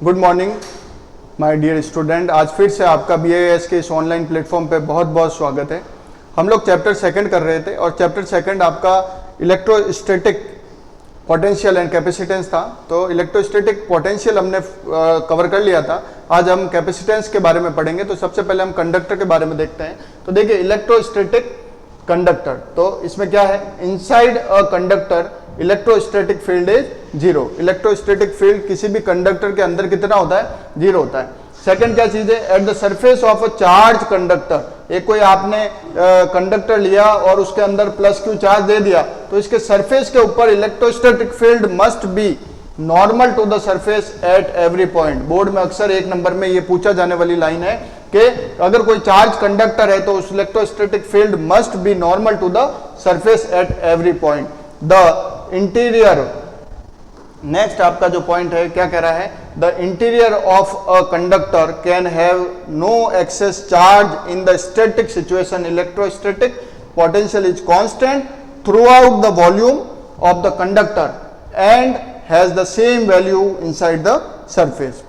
Good morning my dear student. आज फिर से आपका BIS के इस ऑनलाइन प्लेटफॉर्म पे बहुत बहुत स्वागत है। हम लोग चैप्टर सेकंड कर रहे थे और चैप्टर सेकंड आपका इलेक्ट्रोस्टैटिक पोटेंशियल एंड कैपेसिटेंस था। तो इलेक्ट्रोस्टैटिक पोटेंशियल हमने कवर कर लिया था। आज हम कैपेसिटेंस के बारे में पढ़ेंगे। तो सबसे पहले हम कंडक्टर के बारे में देखते हैं। तो देखिए इलेक्ट्रोस्टैटिक कंडक्टर, तो इसमें क्या है, inside a conductor electrostatic field is zero. Electrostatic field किसी भी कंडक्टर के अंदर कितना होता है, जीरो होता है। सेकंड क्या चीज है, eight the surface of a charge conductor. एक कोई आपने कंडक्टर लिया और उसके अंदर प्लस क्यू चार्ज दे दिया, तो इसके सरफेस के ऊपर electrostatic field must be normal to the surface at every point. Board में अक्सर एक नंबर में ये पूछा जाने वाली लाइन है कि अगर कोई चार्ज कंडक्टर है तो उस electrostatic field must be normal to the surface at every point. The interior, next आपका जो पॉइंट है क्या कह रहा है, the interior of a conductor can have no excess charge in the static situation. Electrostatic potential is constant throughout the volume of the conductor and has the same value inside the surface.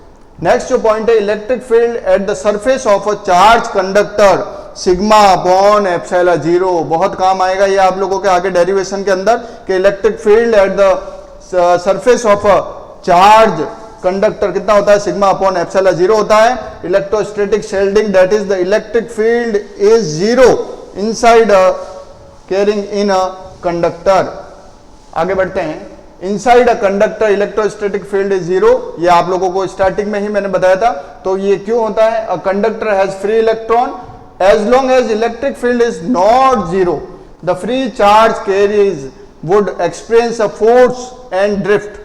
Next जो point है, electric field at the surface of a charge conductor sigma upon epsilon zero. बहुत काम आएगा ये आप लोगों के आगे डेरिवेशन के अंदर कि electric field at the surface of a charge conductor कितना होता है, सिग्मा अपॉन एप्सिलॉन जीरो होता है। Electrostatic shielding that is the electric field is zero inside a carrying in a conductor. आगे बढ़ते हैं, inside a conductor electrostatic field is zero. ये आप लोगों को स्टार्टिंग में ही मैंने बताया था। तो ये क्यों होता है, a conductor has free electron as long as electric field is not zero, the free charge carries would experience a force and drift.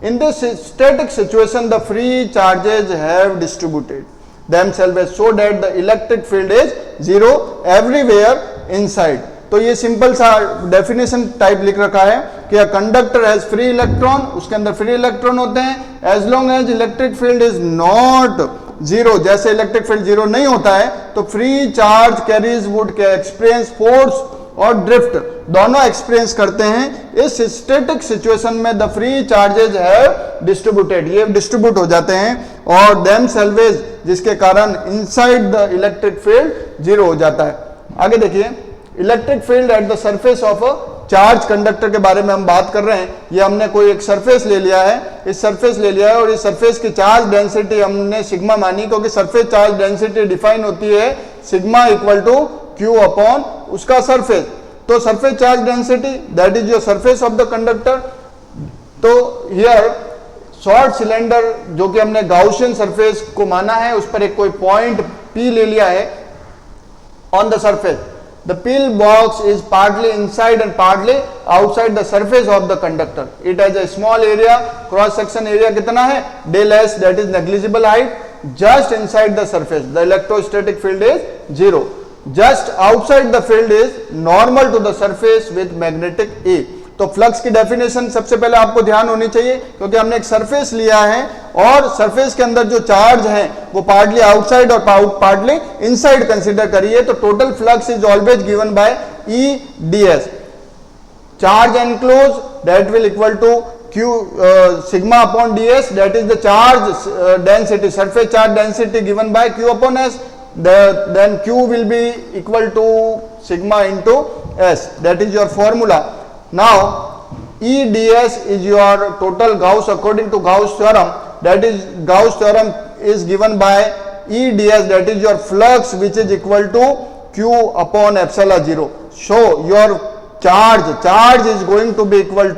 In this static situation, the free charges have distributed themselves so that the electric field is zero everywhere inside. तो ये simple सा definition type लिख रखा है कि a conductor has free electron, उसके अंदर free electron होते हैं, as long as electric field is not zero. जैसे इलेक्ट्रिक फील्ड जीरो नहीं होता है तो फ्री चार्ज कैरीज वुड के एक्सपीरियंस फोर्स और ड्रिफ्ट दोनों एक्सपीरियंस करते हैं। इस स्टैटिक सिचुएशन में द फ्री चार्जेज है डिस्ट्रीब्यूटेड, ये डिस्ट्रीब्यूट हो जाते हैं और देम सेल्वेज, जिसके कारण inside the electric field zero हो जाता है। आगे देखिए, electric field at the surface of a charge conductor के बारे में हम बात कर रहे हैं। ये हमने कोई एक सरफेस ले लिया है, इस सरफेस ले लिया है और इस सरफेस की चार्ज डेंसिटी हमने सिग्मा मानी, क्योंकि सरफेस चार्ज डेंसिटी डिफाइन होती है sigma equal to Q upon उसका सरफेस। तो surface charge density that is your surface of the conductor. तो हियर शॉर्ट सिलेंडर जो कि हमने गाउसियन सरफेस को माना है, उस पर एक कोई पॉइंट P ले लिया है on the surface. The pill box is partly inside and partly outside the surface of the conductor. It has a small area, cross section area कितना है, del S, that is negligible height, just inside the surface. The electrostatic field is zero. Just outside the field is normal to the surface with magnetic A. तो flux की definition सबसे पहले आपको ध्यान होनी चाहिए, क्योंकि हमने एक सरफेस लिया है और सरफेस के अंदर जो चार्ज है वो पार्टली आउटसाइड और पार्टली इनसाइड कंसीडर करिए। तो total flux is always given by E ds। Charge enclose that will equal to q sigma upon ds, that is the charge density, surface charge density given by q upon s, then q will be equal to sigma into s, that is your formula. Now E ds is your total Gauss according to Gauss theorem, that is Gauss theorem is given by E ds, that is your flux which is equal to q upon epsilon zero. So your charge is going to be equal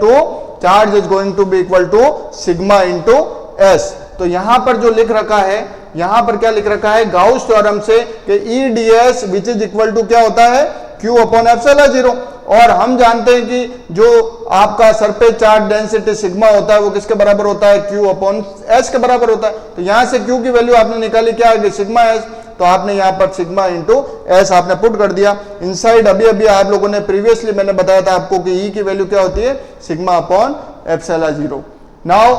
to sigma into s. तो यहां पर जो लिख रखा है, यहां पर क्या लिख रखा है, गाउस थ्योरम से कि E ds which is equal to क्या होता है, q अपॉन एप्सिलॉन जीरो। और हम जानते हैं कि जो आपका सरफेस चार्ज डेंसिटी सिग्मा होता है वो किसके बराबर होता है, q अपॉन s के बराबर होता है। तो यहां से q की वैल्यू आपने निकाली क्या है, सिग्मा s। तो आपने यहां पर सिग्मा इंटू s आपने पुट कर दिया। इनसाइड अभी आप लोगों ने प्रीवियसली मैंने बताया था आपको कि E की वैल्यू क्या होती है, sigma upon epsilon zero. Now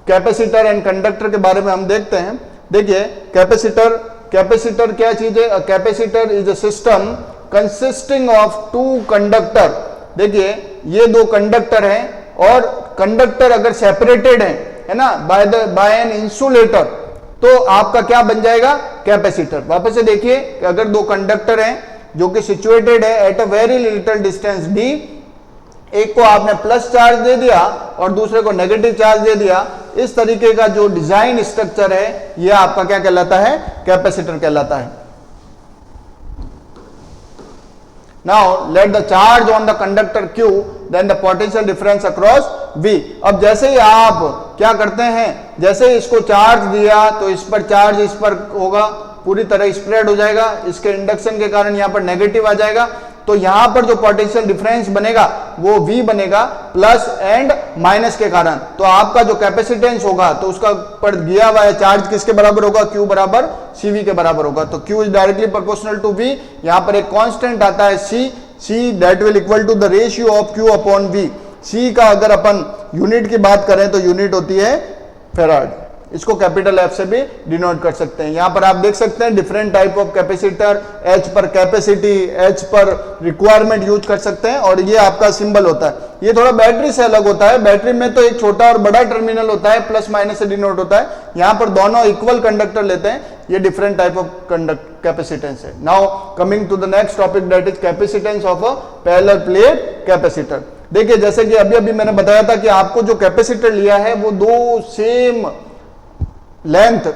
capacitor and conductor के बारे में हम देखते हैं। देखिए कैपेसिटर क्या चीज है, capacitor is a system consisting of two conductor. देखिए ये दो कंडक्टर हैं और कंडक्टर अगर सेपरेटेड हैं है ना, बाय एन इंसुलेटर, तो आपका क्या बन जाएगा, कैपेसिटर। वापस से देखिए कि अगर दो कंडक्टर हैं जो कि सिचुएटेड है at a very little distance d, एक को आपने प्लस चार्ज दे दिया और दूसरे को नेगेटिव चार्ज दे दिया, इस तरीके का जो डिजाइन स्ट्रक्चर है यह आपका क्या कहलाता है, कैपेसिटर कहलाता है। Now let the charge on the conductor Q, then the potential difference across V। अब जैसे ही आप क्या करते हैं, जैसे ही इसको चार्ज दिया तो इस पर चार्ज इस पर होगा, पूरी तरह स्प्रेड हो जाएगा, इसके इंडक्शन के कारण यहां पर नेगेटिव आ जाएगा, तो यहां पर जो पोटेंशियल डिफरेंस बनेगा वो V बनेगा प्लस एंड माइनस के कारण। तो आपका जो कैपेसिटेंस होगा तो उसका पर दिया हुआ है चार्ज किसके बराबर होगा, Q बराबर CV के बराबर होगा। तो Q is directly proportional to V। यहां पर एक कांस्टेंट आता है C that will equal to the ratio of Q upon V। C का अगर अपन यूनिट की बात करें तो यूनिट होती है फेराड, इसको कैपिटल F से भी डिनोट कर सकते हैं। यहां पर आप देख सकते हैं different type of capacitor, H पर कैपेसिटी, H पर रिक्वायरमेंट यूज कर सकते हैं, और ये आपका सिंबल होता है। ये थोड़ा बैटरी से अलग होता है, बैटरी में तो एक छोटा और बड़ा टर्मिनल होता है, प्लस माइनस से डिनोट होता है, यहां पर दोनों इक्वल कंडक्टर लेते हैं, ये डिफरेंट टाइप ऑफ कैपेसिटेंस है। Now coming to the next topic that is capacitance of a parallel plate capacitor. देखिए जैसे कि अभी मैंने बताया था कि आपको जो कैपेसिटर लिया है वो दो same length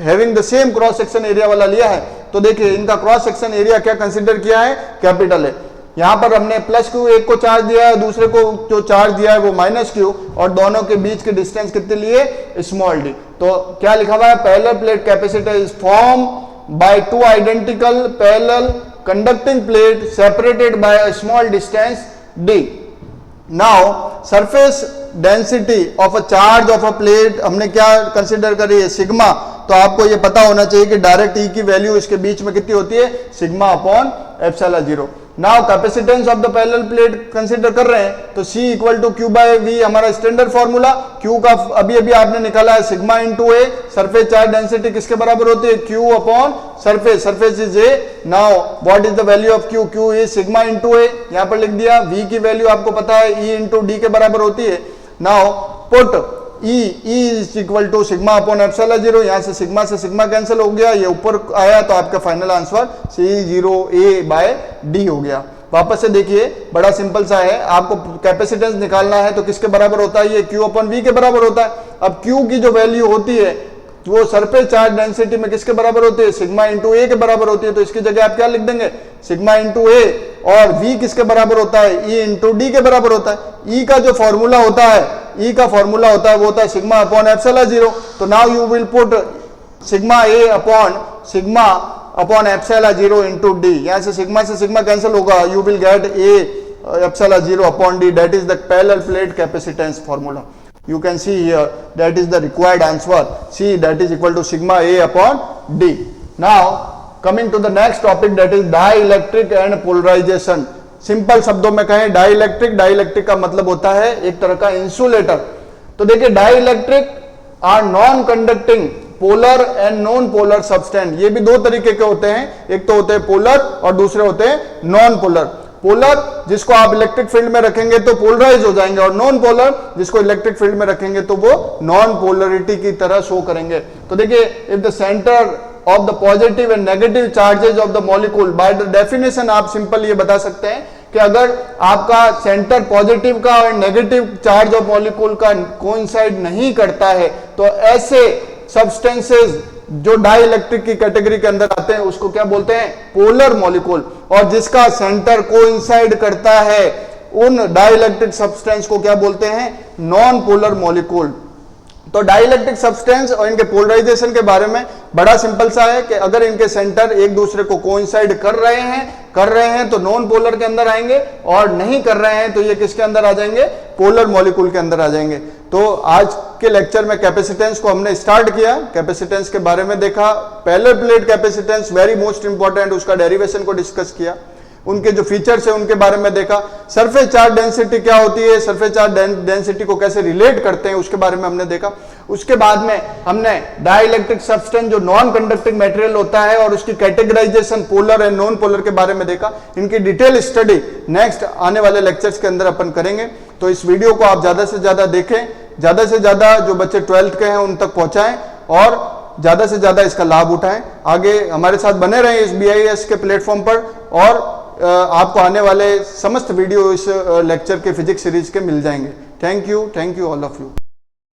having the same cross section area वाला लिया है, तो देखिए इनका क्रॉस सेक्शन एरिया क्या कंसीडर किया है, कैपिटल है। यहां पर हमने प्लस Q एक को चार्ज दिया है, दूसरे को जो चार्ज दिया है वो माइनस Q, और दोनों के बीच के डिस्टेंस कितने लिए, स्मॉल d। तो क्या लिखा हुआ है, parallel plate capacitor is form by two identical parallel conducting plate separated by a small distance d। Now surface density of a charge of a plate हमने क्या कंसिडर करी है, सिग्मा। तो आपको ये पता होना चाहिए कि डायरेक्ट E की वैल्यू इसके बीच में कितनी होती है, sigma upon epsilon 0। Now capacitance of the parallel plate consider कर रहे हैं, तो C equal to Q by V हमारा स्टैंडर्ड फॉर्मूला। Q का अभी आपने निकाला है sigma into A, surface charge density किसके बराबर होती है, Q upon surface, surface is A। Now what is the value of Q, Q is sigma into A, यहां पर लिख दिया। V की वैल्यू आपको पता है E इंटू D के बराबर होती है। Now put E is equal to sigma upon epsilon 0, यहां से सिग्मा कैंसिल हो गया, ये ऊपर आया, तो आपका final answer C0A bye D हो गया। वापस से देखिए बड़ा सिंपल सा है, आपको कैपेसिटेंस निकालना है तो किसके बराबर होता है, ये Q अपॉन V के बराबर होता है। अब Q की जो वैल्यू होती है वो सरफेस चार्ज डेंसिटी में किसके बराबर होती है, सिग्मा इंटू A के बराबर होती है, तो इसकी जगह आप क्या लिख देंगे, सिग्मा इंटू A। और V किसके बराबर होता है, E इंटू D के बराबर होता है। E का जो फॉर्मूला होता है, E का फॉर्मूला होता है वो होता है सिग्मा अपॉन एप्सिलॉन 0। तो now you will put sigma A upon epsilon 0 into D, यहां से सिग्मा कैंसिल होगा, you will get A epsilon 0 upon D, that is the parallel plate capacitance formula. You can see here that is the required answer, C that is equal to sigma A upon D. Now coming to the next topic that is dielectric and polarization. Simple शब्दों में कहें dielectric का मतलब होता है एक तरह का इंसुलेटर। तो देखिए dielectric are non conducting polar and non polar substance. ये भी दो तरीके के होते हैं, एक तो होते हैं पोलर और दूसरे होते हैं नॉन पोलर। पोलर जिसको आप इलेक्ट्रिक फील्ड में रखेंगे तो पोलराइज हो जाएंगे, और नॉन पोलर जिसको इलेक्ट्रिक फील्ड में रखेंगे तो वो नॉन पोलरिटी की तरह शो करेंगे। तो देखिए if the centre of the positive and negative charges of the molecule, by the definition आप सिंपल ये बता सकते हैं कि अगर आपका सेंटर पॉजिटिव का और नेगेटिव चार्ज ऑफ मॉलिक्यूल का कोइंसाइड नहीं करता है तो ऐसे सब्सटेंसेस जो डाइइलेक्ट्रिक की कैटेगरी के अंदर आते हैं उसको क्या बोलते हैं, पोलर मॉलिक्यूल। और जिसका सेंटर कोइंसाइड करता है उन डाइइलेक्ट्रिक सब्सटेंस को क्या बोलते हैं, नॉन पोलर मॉलिक्यूल। तो डाइइलेक्ट्रिक सब्सटेंस और इनके पोलराइजेशन के बारे में बड़ा सिंपल सा है कि अगर इनके सेंटर एक दूसरे को कोइंसाइड कर रहे हैं तो नॉन पोलर के अंदर आएंगे, और नहीं कर रहे हैं तो ये किसके अंदर आ जाएंगे, पोलर मॉलिक्यूल के अंदर आ जाएंगे। तो आज के लेक्चर में कैपेसिटेंस को हमने स्टार्ट किया, कैपेसिटेंस के बारे में देखा, parallel plate capacitance very most important, उसका डेरिवेशन को डिस्कस किया, उनके जो फीचर्स है उनके बारे में देखा, सरफेस चार्ज डेंसिटी क्या होती है, सरफेस चार्ज डेंसिटी को कैसे रिलेट करते हैं उसके बारे में हमने देखा। उसके बाद में हमने डाइइलेक्ट्रिक सब्सटेंस जो नॉन कंडक्टिंग मटेरियल होता है और उसकी categorization polar and non polar के बारे में देखा। इनकी डिटेल स्टडी नेक्स्ट आने वाले लेक्चर्स के अंदर अपन करेंगे। तो इस वीडियो को आप ज्यादा से ज्यादा देखें, ज़्यादा से ज़्यादा जो बच्चे 12th के हैं उन तक पहुँचाएँ और ज़्यादा से ज़्यादा इसका लाभ उठाएं। आगे हमारे साथ बने रहें इस BIS के प्लेटफॉर्म पर, और आपको आने वाले समस्त वीडियो इस लेक्चर के फिजिक्स सीरीज के मिल जाएंगे। Thank you all of you.